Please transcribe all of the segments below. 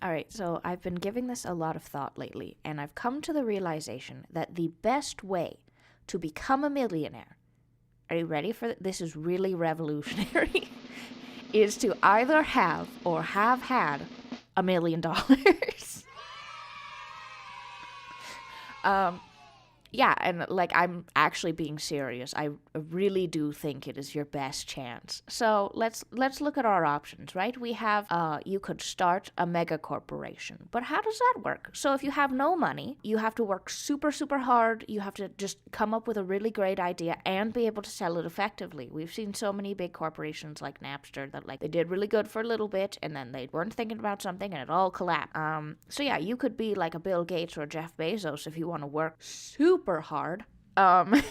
All right, so I've been giving this a lot of thought lately, and I've come to the realization that the best way to become a millionaire, are you ready for this? This is really revolutionary, is to either have or have had $1 million. Yeah, and like I'm actually being serious. I really do think it is your best chance. So let's look at our options, right? We have you could start a mega corporation. But how does that work? So if you have no money, you have to work super super hard. You have to just come up with a really great idea and be able to sell it effectively. We've seen so many big corporations like Napster that like they did really good for a little bit and then they weren't thinking about something and it all collapsed. So yeah, you could be like a Bill Gates or a Jeff Bezos if you want to work super hard. And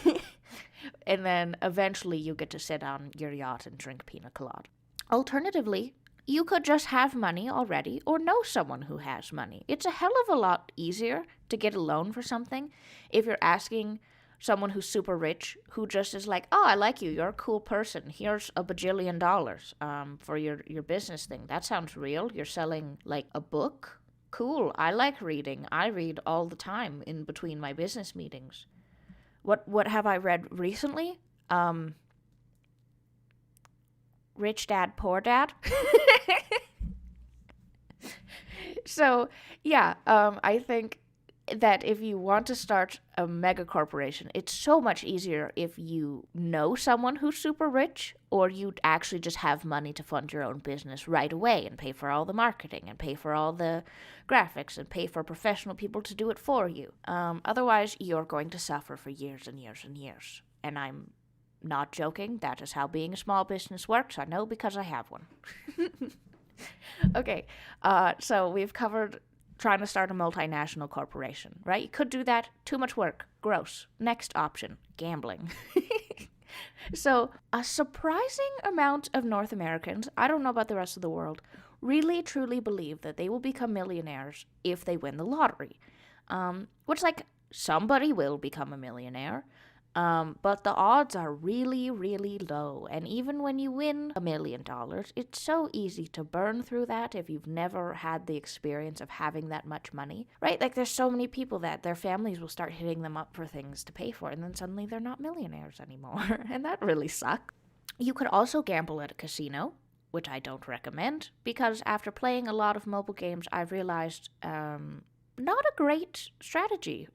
then eventually you get to sit on your yacht and drink pina colada. Alternatively, you could just have money already or know someone who has money. It's a hell of a lot easier to get a loan for something if you're asking someone who's super rich who just is like, oh, I like you, you're a cool person, here's $1 bajillion for your business thing. That sounds real. You're selling like a book. Cool, I like reading. I read all the time in between my business meetings. What have I read recently? Rich Dad, Poor Dad. So, yeah, I think that if you want to start a mega corporation, it's so much easier if you know someone who's super rich or you actually just have money to fund your own business right away and pay for all the marketing and pay for all the graphics and pay for professional people to do it for you. Otherwise, you're going to suffer for years and years and years. And I'm not joking. That is how being a small business works. I know because I have one. Okay, so we've covered trying to start a multinational corporation, right? You could do that. Too much work. Gross. Next option, gambling. So, a surprising amount of North Americans, I don't know about the rest of the world, really truly believe that they will become millionaires if they win the lottery. Which, like, somebody will become a millionaire. But the odds are really, really low. And even when you win $1 million, it's so easy to burn through that if you've never had the experience of having that much money, right? Like there's so many people that their families will start hitting them up for things to pay for, and then suddenly they're not millionaires anymore. And that really sucks. You could also gamble at a casino, which I don't recommend, because after playing a lot of mobile games, I've realized not a great strategy.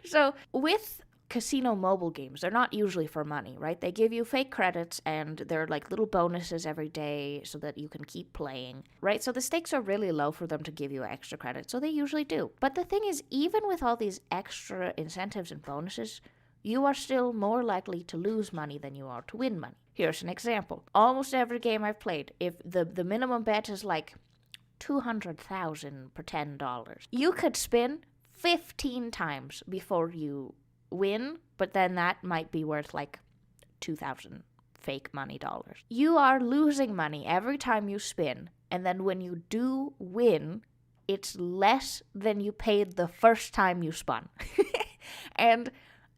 So with casino mobile games, they're not usually for money, right? They give you fake credits and they're like little bonuses every day so that you can keep playing, right? So the stakes are really low for them to give you extra credit, so they usually do. But the thing is, even with all these extra incentives and bonuses, you are still more likely to lose money than you are to win money. Here's an example. Almost every game I've played, if the minimum bet is like $200,000 for $10, you could spin 15 times before you win, but then that might be worth like 2,000 fake money dollars. You are losing money every time you spin, and then when you do win, it's less than you paid the first time you spun. And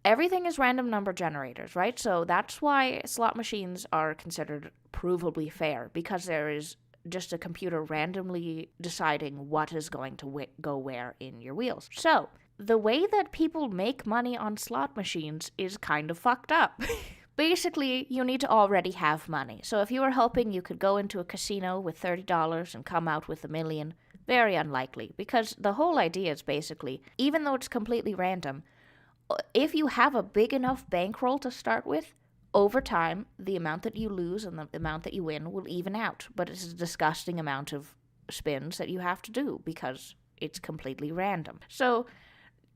everything is random number generators, right? So that's why slot machines are considered provably fair, because there is just a computer randomly deciding what is going to go where in your wheels. So the way that people make money on slot machines is kind of fucked up. Basically, you need to already have money. So if you were hoping you could go into a casino with $30 and come out with $1 million, very unlikely. Because the whole idea is basically, even though it's completely random, if you have a big enough bankroll to start with, over time, the amount that you lose and the amount that you win will even out. But it's a disgusting amount of spins that you have to do because it's completely random. So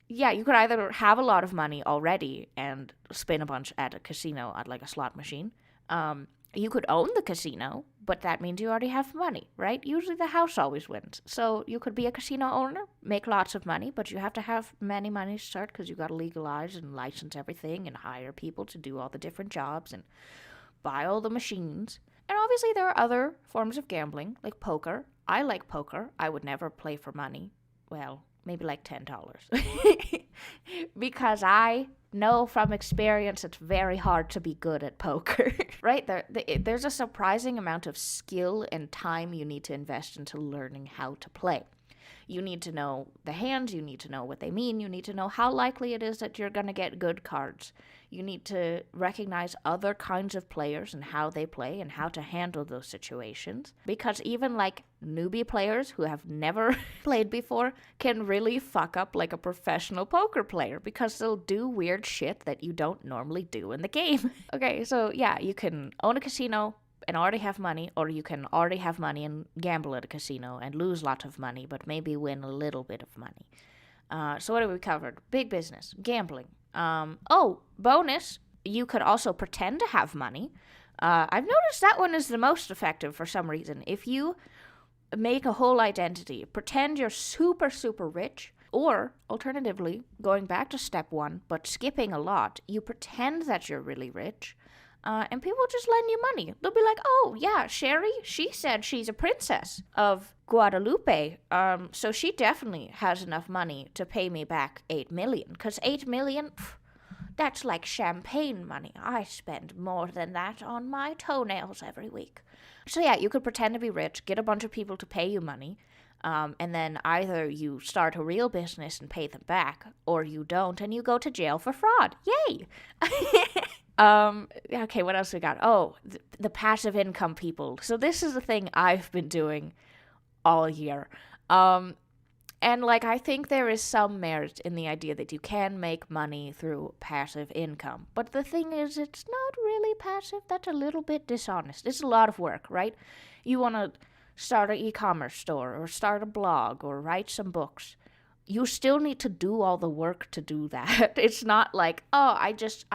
yeah, you could either have a lot of money already and spin a bunch at a casino, at like a slot machine. You could own the casino, but that means you already have money, right? Usually the house always wins. So you could be a casino owner, make lots of money, but you have to have many money to start because you got to legalize and license everything and hire people to do all the different jobs and buy all the machines. And obviously there are other forms of gambling, like poker. I like poker. I would never play for money. Well, maybe like $10. Because I know from experience it's very hard to be good at poker. Right? There's a surprising amount of skill and time you need to invest into learning how to play. You need to know the hands, you need to know what they mean, you need to know how likely it is that you're going to get good cards. You need to recognize other kinds of players and how they play and how to handle those situations. Because even like newbie players who have never played before can really fuck up like a professional poker player because they'll do weird shit that you don't normally do in the game. Okay, so yeah, you can own a casino and already have money, or you can already have money and gamble at a casino and lose lots of money, but maybe win a little bit of money. So what have we covered? Big business, gambling. Bonus, you could also pretend to have money. I've noticed that one is the most effective for some reason. If you make a whole identity, pretend you're super, super rich, or alternatively, going back to step one, but skipping a lot, you pretend that you're really rich. And people just lend you money. They'll be like, oh, yeah, Sherry, she said she's a princess of Guadalupe. So she definitely has enough money to pay me back $8 million. Because $8 million, that's like champagne money. I spend more than that on my toenails every week. So yeah, you could pretend to be rich, get a bunch of people to pay you money, and then either you start a real business and pay them back, or you don't and you go to jail for fraud. Yay! Okay, what else we got? Oh, the passive income people. So this is the thing I've been doing all year. And like, I think there is some merit in the idea that you can make money through passive income. But the thing is, it's not really passive. That's a little bit dishonest. It's a lot of work, right? You want to start an e-commerce store or start a blog or write some books. You still need to do all the work to do that. It's not like, oh, I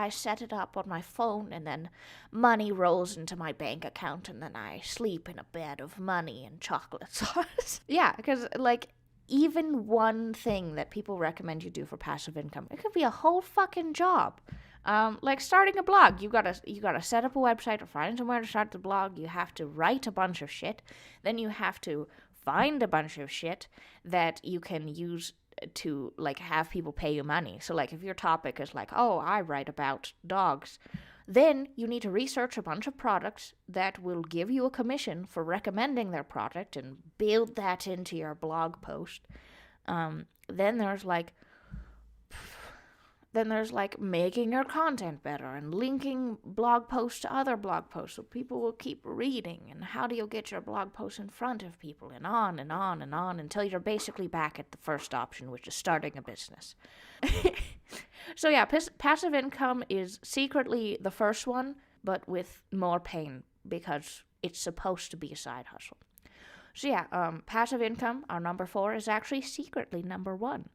set it up on my phone and then money rolls into my bank account and then I sleep in a bed of money and chocolate sauce. Yeah, because like even one thing that people recommend you do for passive income, it could be a whole fucking job. Like starting a blog. You gotta set up a website or find somewhere to start the blog. You have to write a bunch of shit. Then you have to find a bunch of shit that you can use to like have people pay you money. So like if your topic is like, oh, I write about dogs, then you need to research a bunch of products that will give you a commission for recommending their product and build that into your blog post. Then there's like making your content better and linking blog posts to other blog posts so people will keep reading, and how do you get your blog posts in front of people, and on and on and on until you're basically back at the first option, which is starting a business. So yeah, passive income is secretly the first one, but with more pain because it's supposed to be a side hustle. So yeah, passive income, our number 4, is actually secretly number 1.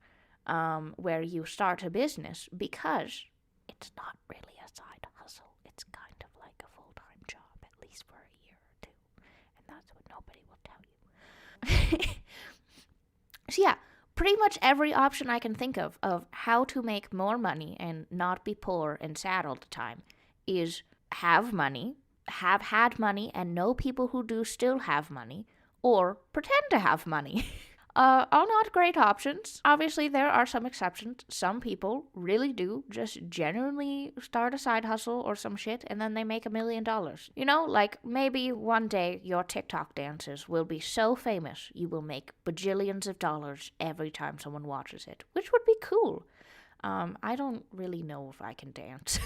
Where you start a business because it's not really a side hustle. It's kind of like a full-time job, at least for a year or 2. And that's what nobody will tell you. So yeah, pretty much every option I can think of how to make more money and not be poor and sad all the time is have money, have had money and know people who do still have money, or pretend to have money. All not great options. Obviously, there are some exceptions. Some people really do just genuinely start a side hustle or some shit and then they make $1 million. You know, like maybe one day your TikTok dances will be so famous you will make bajillions of dollars every time someone watches it, which would be cool. I don't really know if I can dance.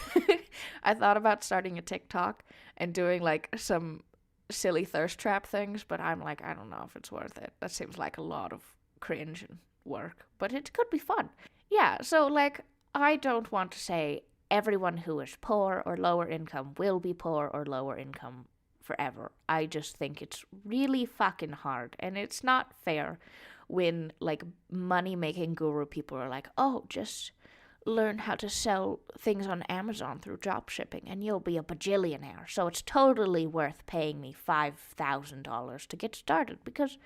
I thought about starting a TikTok and doing like some silly thirst trap things, but I'm like, I don't know if it's worth it. That seems like a lot of cringe and work, but it could be fun. Yeah, so like, I don't want to say everyone who is poor or lower income will be poor or lower income forever. I just think it's really fucking hard, and it's not fair when like money-making guru people are like, oh, just learn how to sell things on Amazon through drop shipping and you'll be a bajillionaire. So it's totally worth paying me $5,000 to get started because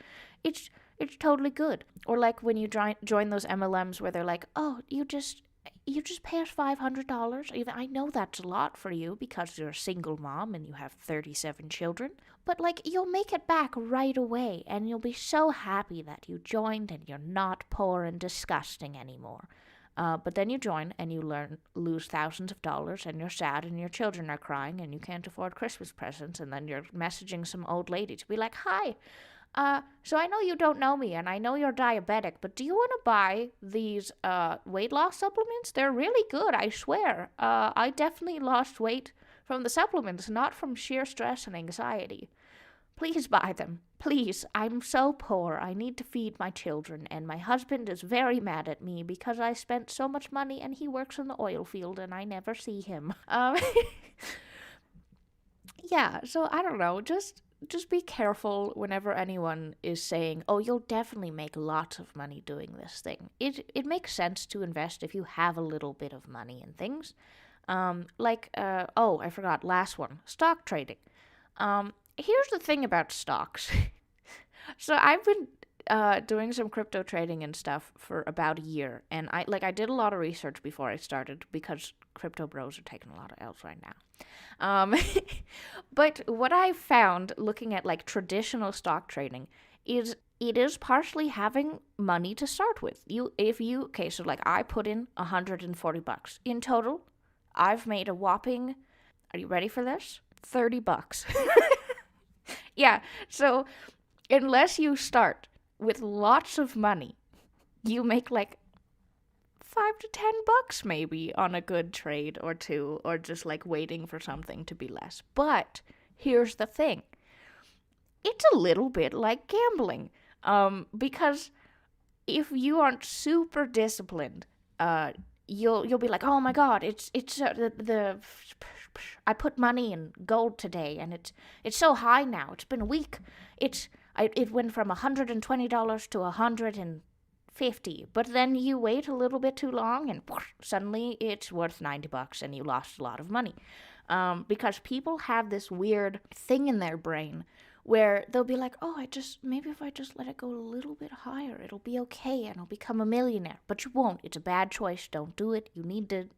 it's totally good. Or like when you join those MLMs where they're like, oh, you just you just pay us $500. Even I know that's a lot for you because you're a single mom and you have 37 children. But, like, you'll make it back right away, and you'll be so happy that you joined and you're not poor and disgusting anymore. But then you join and you lose thousands of dollars, and you're sad and your children are crying and you can't afford Christmas presents, and then you're messaging some old lady to be like, hi, so I know you don't know me and I know you're diabetic, but do you want to buy these weight loss supplements? They're really good, I swear. I definitely lost weight from the supplements, not from sheer stress and anxiety. Please buy them. Please, I'm so poor. I need to feed my children, and my husband is very mad at me because I spent so much money and he works in the oil field and I never see him. Yeah, so I don't know, just be careful whenever anyone is saying, oh, you'll definitely make lots of money doing this thing. It makes sense to invest if you have a little bit of money in things. I forgot, last one, stock trading. Here's the thing about stocks. So I've been doing some crypto trading and stuff for about a year, and I did a lot of research before I started because crypto bros are taking a lot of L's right now. But what I found looking at like traditional stock trading is it is partially having money to start with. So like I put in $140 in total. I've made a whopping, are you ready for this? $30. Yeah, so unless you start with lots of money, you make like $5 to $10 maybe on a good trade or two, or just like waiting for something to be less. But here's the thing. It's a little bit like gambling, because if you aren't super disciplined, you'll be like, oh my god, it's I put money in gold today and it's so high now. It's been a week. It went from $120 to $150, but then you wait a little bit too long and suddenly it's worth $90 and you lost a lot of money. Because people have this weird thing in their brain where they'll be like, oh, maybe if I just let it go a little bit higher, it'll be okay and I'll become a millionaire. But you won't. It's a bad choice. Don't do it. You need to,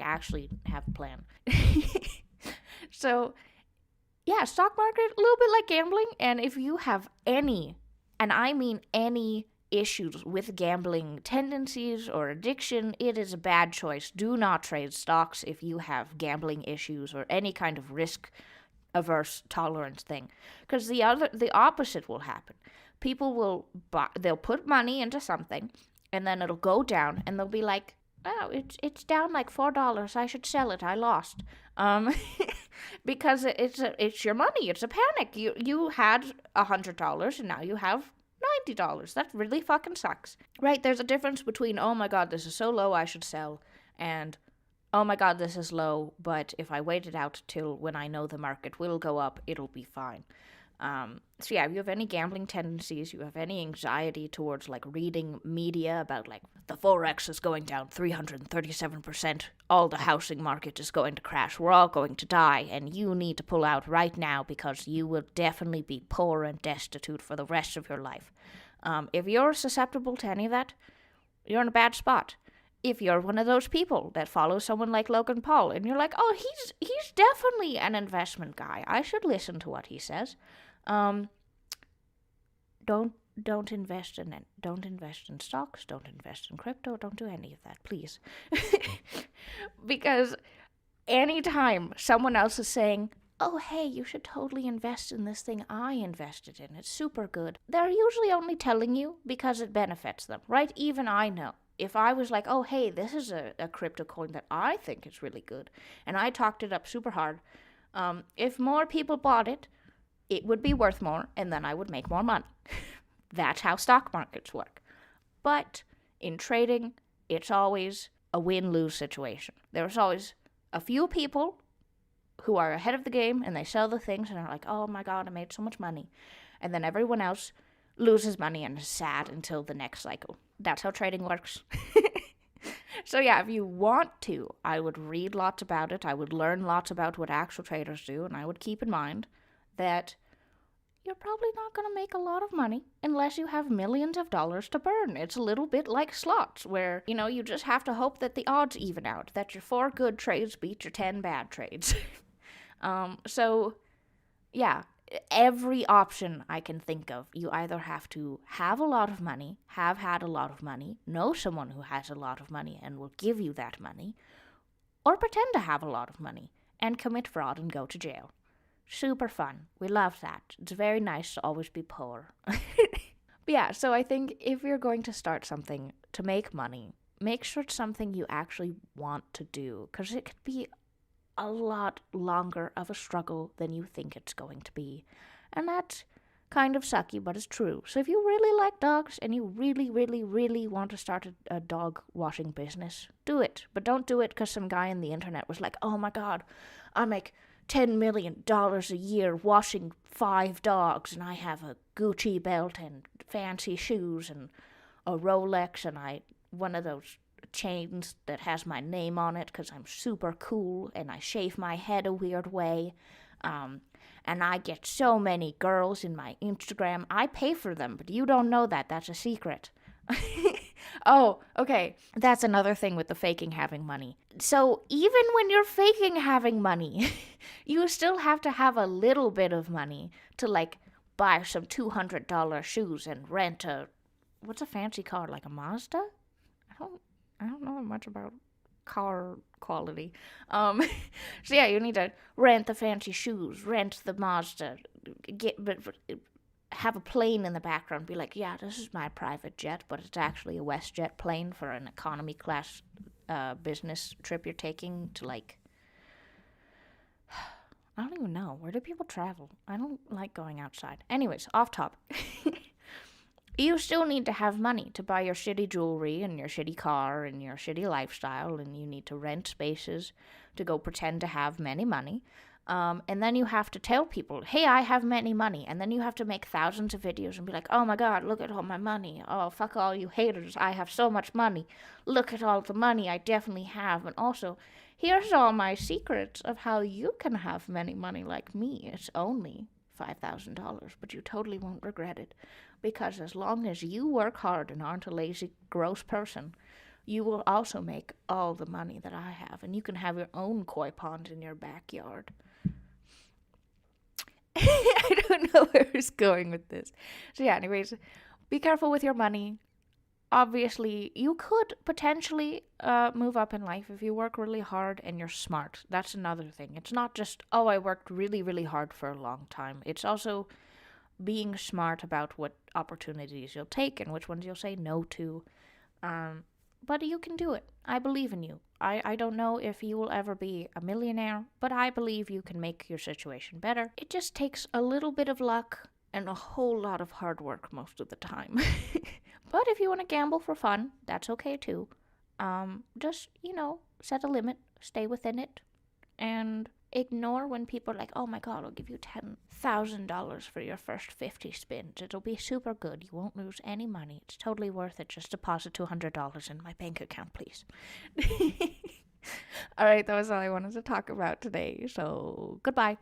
actually have a plan. So, yeah, stock market, a little bit like gambling. And if you have any, and I mean any, issues with gambling tendencies or addiction, it is a bad choice. Do not trade stocks if you have gambling issues or any kind of risk averse tolerance thing, because the opposite will happen. People they'll put money into something and then it'll go down and they'll be like, oh, it's down like $4, I should sell it, I lost. Because it's your money, it's a panic. You had $100 and now you have $90. That really fucking sucks, right? There's a difference between, oh my god, this is so low, I should sell, and oh my god, this is low, but if I wait it out till when I know the market will go up, it'll be fine. So yeah, if you have any gambling tendencies, you have any anxiety towards reading media about the Forex is going down 337%, all the housing market is going to crash, we're all going to die, and you need to pull out right now because you will definitely be poor and destitute for the rest of your life. If you're susceptible to any of that, you're in a bad spot. If you're one of those people that follow someone like Logan Paul and you're like, oh, he's definitely an investment guy, I should listen to what he says. Don't invest in it. Don't invest in stocks. Don't invest in crypto. Don't do any of that, please. Because anytime someone else is saying, oh, hey, you should totally invest in this thing I invested in, it's super good, they're usually only telling you because it benefits them, right? Even I know. If I was like, oh, hey, this is a crypto coin that I think is really good, and I talked it up super hard, if more people bought it, it would be worth more, and then I would make more money. That's how stock markets work. But in trading, it's always a win-lose situation. There's always a few people who are ahead of the game, and they sell the things, and are like, oh my god, I made so much money. And then everyone else loses money and is sad until the next cycle. That's how trading works. So yeah, if you want to, I would read lots about it. I would learn lots about what actual traders do, and I would keep in mind that you're probably not going to make a lot of money unless you have millions of dollars to burn. It's a little bit like slots, where, you just have to hope that the odds even out, that your 4 good trades beat your 10 bad trades. So, yeah, every option I can think of, you either have to have a lot of money, have had a lot of money, know someone who has a lot of money and will give you that money, or pretend to have a lot of money and commit fraud and go to jail. Super fun. We love that. It's very nice to always be poor. But yeah, so I think if you're going to start something to make money, make sure it's something you actually want to do, because it could be a lot longer of a struggle than you think it's going to be. And that's kind of sucky, but it's true. So if you really like dogs and you really, really, really want to start a dog washing business, do it. But don't do it because some guy on the internet was like, oh my god, I make $10 million a year washing 5 dogs, and I have a Gucci belt and fancy shoes and a Rolex and one of those chains that has my name on it because I'm super cool, and I shave my head a weird way, and I get so many girls in my Instagram. I pay for them, but you don't know that. That's a secret. Oh, okay. That's another thing with the faking having money. So even when you're faking having money, you still have to have a little bit of money to, like, buy some $200 shoes and rent what's a fancy car, like a Mazda? I don't know much about car quality. So yeah, you need to rent the fancy shoes, rent the Mazda, have a plane in the background, be like, yeah, this is my private jet, but it's actually a WestJet plane for an economy class business trip you're taking to, like, I don't even know. Where do people travel? I don't like going outside. Anyways, off topic. You still need to have money to buy your shitty jewelry and your shitty car and your shitty lifestyle, and you need to rent spaces to go pretend to have many money. And then you have to tell people, hey, I have many money. And then you have to make thousands of videos and be like, oh my god, look at all my money. Oh, fuck all you haters. I have so much money. Look at all the money I definitely have. And also, here's all my secrets of how you can have many money like me. It's only $5,000, but you totally won't regret it. Because as long as you work hard and aren't a lazy, gross person, you will also make all the money that I have. And you can have your own koi pond in your backyard. I don't know where it's going with this. So yeah, anyways, be careful with your money. Obviously, you could potentially move up in life if you work really hard and you're smart. That's another thing. It's not just, oh, I worked really, really hard for a long time. It's also being smart about what opportunities you'll take and which ones you'll say no to. But you can do it. I believe in you. I don't know if you will ever be a millionaire, but I believe you can make your situation better. It just takes a little bit of luck and a whole lot of hard work most of the time. But if you want to gamble for fun, that's okay too. Just, set a limit, stay within it, and ignore when people are like, oh my god, I'll give you $10,000 for your first 50 spins. It'll be super good. You won't lose any money. It's totally worth it. Just deposit $200 in my bank account, please. Alright, that was all I wanted to talk about today. So, goodbye.